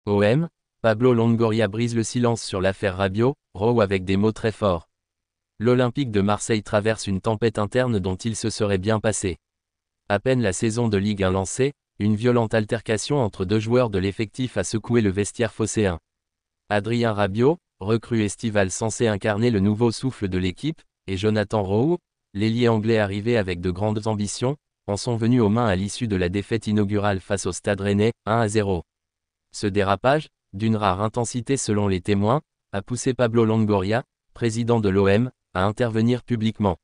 OM, Pablo Longoria brise le silence sur l'affaire Rabiot, Rowe avec des mots très forts. L'Olympique de Marseille traverse une tempête interne dont il se serait bien passé. À peine la saison de Ligue 1 lancée, une violente altercation entre deux joueurs de l'effectif a secoué le vestiaire phocéen. Adrien Rabiot, recrue estivale censé incarner le nouveau souffle de l'équipe, et Jonathan Rowe, l'ailier anglais arrivé avec de grandes ambitions, en sont venus aux mains à l'issue de la défaite inaugurale face au Stade Rennais, 1-0. Ce dérapage, d'une rare intensité selon les témoins, a poussé Pablo Longoria, président de l'OM, à intervenir publiquement.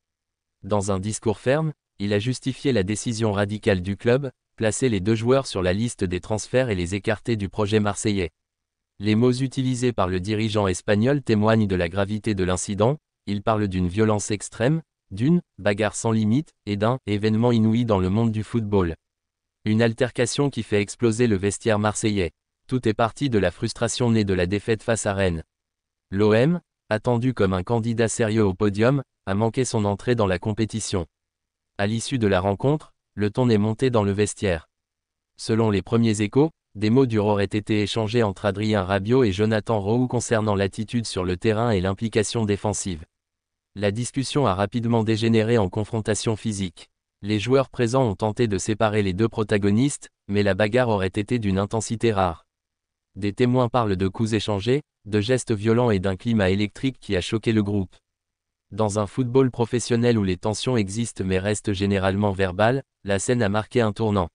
Dans un discours ferme, il a justifié la décision radicale du club, placer les deux joueurs sur la liste des transferts et les écarter du projet marseillais. Les mots utilisés par le dirigeant espagnol témoignent de la gravité de l'incident. Il parle d'une violence extrême, d'une bagarre sans limite, et d'un événement inouï dans le monde du football. Une altercation qui fait exploser le vestiaire marseillais. Tout est parti de la frustration née de la défaite face à Rennes. L'OM, attendu comme un candidat sérieux au podium, a manqué son entrée dans la compétition. À l'issue de la rencontre, le ton est monté dans le vestiaire. Selon les premiers échos, des mots durs auraient été échangés entre Adrien Rabiot et Jonathan Rowe concernant l'attitude sur le terrain et l'implication défensive. La discussion a rapidement dégénéré en confrontation physique. Les joueurs présents ont tenté de séparer les deux protagonistes, mais la bagarre aurait été d'une intensité rare. Des témoins parlent de coups échangés, de gestes violents et d'un climat électrique qui a choqué le groupe. Dans un football professionnel où les tensions existent mais restent généralement verbales, la scène a marqué un tournant.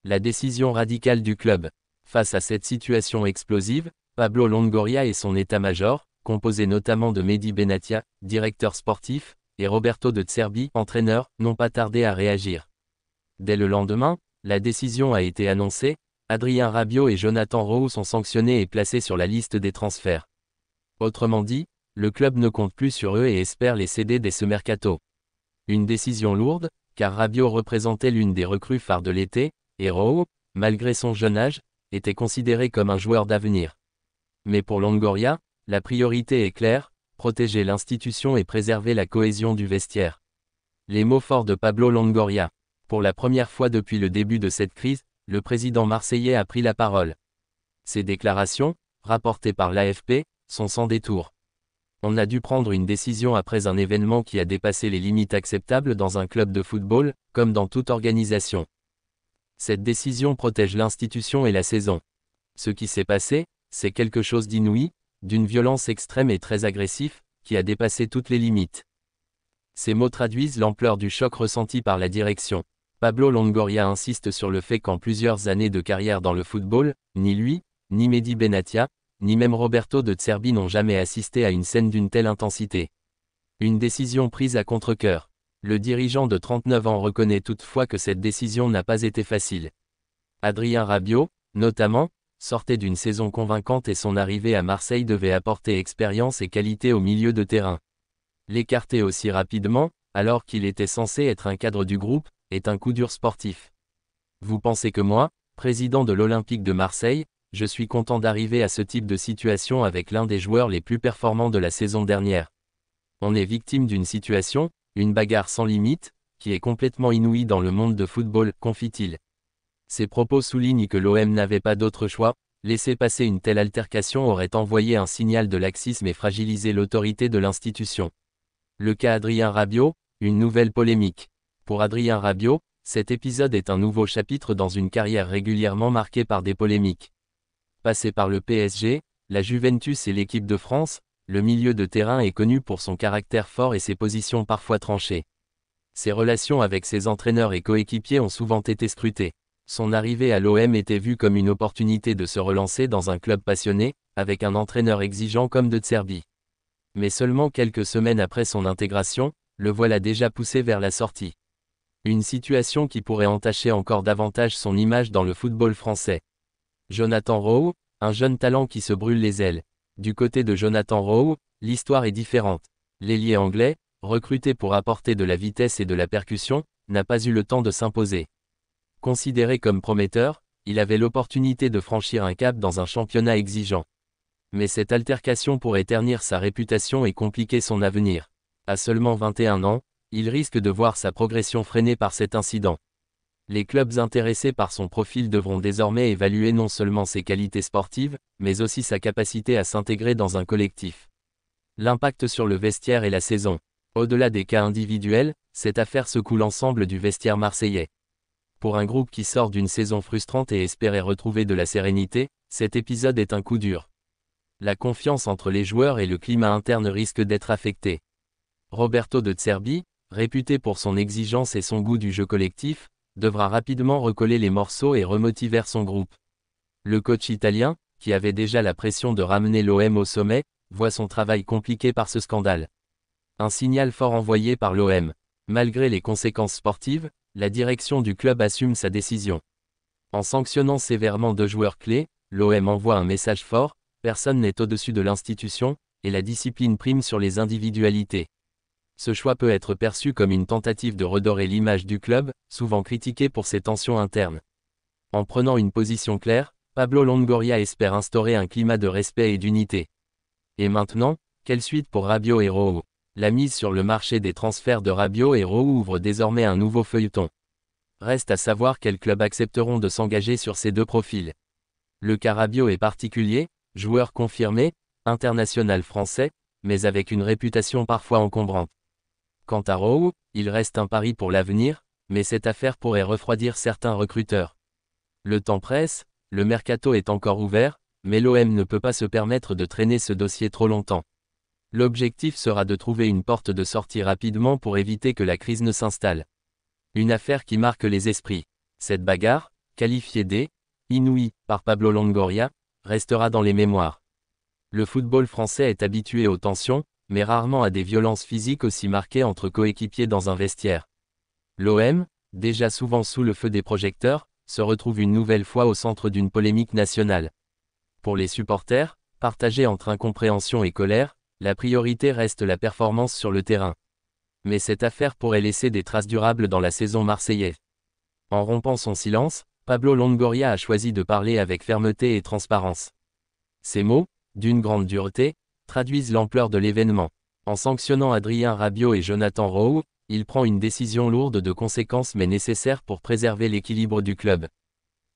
La décision radicale du club. Face à cette situation explosive, Pablo Longoria et son état-major, composé notamment de Mehdi Benatia, directeur sportif, et Roberto De Zerbi, entraîneur, n'ont pas tardé à réagir. Dès le lendemain, la décision a été annoncée, Adrien Rabiot et Jonathan Rowe sont sanctionnés et placés sur la liste des transferts. Autrement dit, le club ne compte plus sur eux et espère les céder dès ce mercato. Une décision lourde, car Rabiot représentait l'une des recrues phares de l'été, et Rowe, malgré son jeune âge, était considéré comme un joueur d'avenir. Mais pour Longoria, la priorité est claire, protéger l'institution et préserver la cohésion du vestiaire. Les mots forts de Pablo Longoria. Pour la première fois depuis le début de cette crise, le président marseillais a pris la parole. Ces déclarations, rapportées par l'AFP, sont sans détour. On a dû prendre une décision après un événement qui a dépassé les limites acceptables dans un club de football, comme dans toute organisation. Cette décision protège l'institution et la saison. Ce qui s'est passé, c'est quelque chose d'inouï, d'une violence extrême et très agressif, qui a dépassé toutes les limites. Ces mots traduisent l'ampleur du choc ressenti par la direction. Pablo Longoria insiste sur le fait qu'en plusieurs années de carrière dans le football, ni lui, ni Mehdi Benatia, ni même Roberto De Zerbi n'ont jamais assisté à une scène d'une telle intensité. Une décision prise à contre-cœur. Le dirigeant de 39 ans reconnaît toutefois que cette décision n'a pas été facile. Adrien Rabiot, notamment, sortait d'une saison convaincante et son arrivée à Marseille devait apporter expérience et qualité au milieu de terrain. L'écarter aussi rapidement, alors qu'il était censé être un cadre du groupe, est un coup dur sportif. Vous pensez que moi, président de l'Olympique de Marseille, je suis content d'arriver à ce type de situation avec l'un des joueurs les plus performants de la saison dernière. On est victime d'une situation, une bagarre sans limite, qui est complètement inouïe dans le monde de football, confie-t-il. Ces propos soulignent que l'OM n'avait pas d'autre choix, laisser passer une telle altercation aurait envoyé un signal de laxisme et fragilisé l'autorité de l'institution. Le cas Adrien Rabiot, une nouvelle polémique. Pour Adrien Rabiot, cet épisode est un nouveau chapitre dans une carrière régulièrement marquée par des polémiques. Passé par le PSG, la Juventus et l'équipe de France, le milieu de terrain est connu pour son caractère fort et ses positions parfois tranchées. Ses relations avec ses entraîneurs et coéquipiers ont souvent été scrutées. Son arrivée à l'OM était vue comme une opportunité de se relancer dans un club passionné, avec un entraîneur exigeant comme De Zerbi. Mais seulement quelques semaines après son intégration, le voilà déjà poussé vers la sortie. Une situation qui pourrait entacher encore davantage son image dans le football français. Jonathan Rowe, un jeune talent qui se brûle les ailes. Du côté de Jonathan Rowe, l'histoire est différente. L'ailier anglais, recruté pour apporter de la vitesse et de la percussion, n'a pas eu le temps de s'imposer. Considéré comme prometteur, il avait l'opportunité de franchir un cap dans un championnat exigeant. Mais cette altercation pourrait ternir sa réputation et compliquer son avenir. À seulement 21 ans, il risque de voir sa progression freinée par cet incident. Les clubs intéressés par son profil devront désormais évaluer non seulement ses qualités sportives, mais aussi sa capacité à s'intégrer dans un collectif. L'impact sur le vestiaire et la saison. Au-delà des cas individuels, cette affaire secoue l'ensemble du vestiaire marseillais. Pour un groupe qui sort d'une saison frustrante et espérait retrouver de la sérénité, cet épisode est un coup dur. La confiance entre les joueurs et le climat interne risque d'être affecté. Roberto De Zerbi, réputé pour son exigence et son goût du jeu collectif, devra rapidement recoller les morceaux et remotiver son groupe. Le coach italien, qui avait déjà la pression de ramener l'OM au sommet, voit son travail compliqué par ce scandale. Un signal fort envoyé par l'OM. Malgré les conséquences sportives, la direction du club assume sa décision. En sanctionnant sévèrement 2 joueurs clés, l'OM envoie un message fort, personne n'est au-dessus de l'institution, et la discipline prime sur les individualités. Ce choix peut être perçu comme une tentative de redorer l'image du club, souvent critiqué pour ses tensions internes. En prenant une position claire, Pablo Longoria espère instaurer un climat de respect et d'unité. Et maintenant, quelle suite pour Rabiot et Rojo? La mise sur le marché des transferts de Rabiot et Rojo ouvre désormais un nouveau feuilleton. Reste à savoir quels clubs accepteront de s'engager sur ces 2 profils. Le cas Rabiot est particulier, joueur confirmé, international français, mais avec une réputation parfois encombrante. Quant à Rojo, il reste un pari pour l'avenir, mais cette affaire pourrait refroidir certains recruteurs. Le temps presse, le mercato est encore ouvert, mais l'OM ne peut pas se permettre de traîner ce dossier trop longtemps. L'objectif sera de trouver une porte de sortie rapidement pour éviter que la crise ne s'installe. Une affaire qui marque les esprits. Cette bagarre, qualifiée d'inouïe par Pablo Longoria, restera dans les mémoires. Le football français est habitué aux tensions, mais rarement à des violences physiques aussi marquées entre coéquipiers dans un vestiaire. L'OM, déjà souvent sous le feu des projecteurs, se retrouve une nouvelle fois au centre d'une polémique nationale. Pour les supporters, partagés entre incompréhension et colère, la priorité reste la performance sur le terrain. Mais cette affaire pourrait laisser des traces durables dans la saison marseillaise. En rompant son silence, Pablo Longoria a choisi de parler avec fermeté et transparence. Ces mots, d'une grande dureté, traduisent l'ampleur de l'événement. En sanctionnant Adrien Rabiot et Jonathan Rojo, il prend une décision lourde de conséquences mais nécessaire pour préserver l'équilibre du club.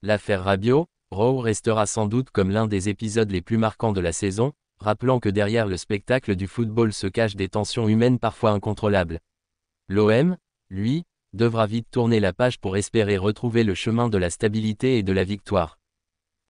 L'affaire Rabiot, Rojo restera sans doute comme l'un des épisodes les plus marquants de la saison, rappelant que derrière le spectacle du football se cachent des tensions humaines parfois incontrôlables. L'OM, lui, devra vite tourner la page pour espérer retrouver le chemin de la stabilité et de la victoire.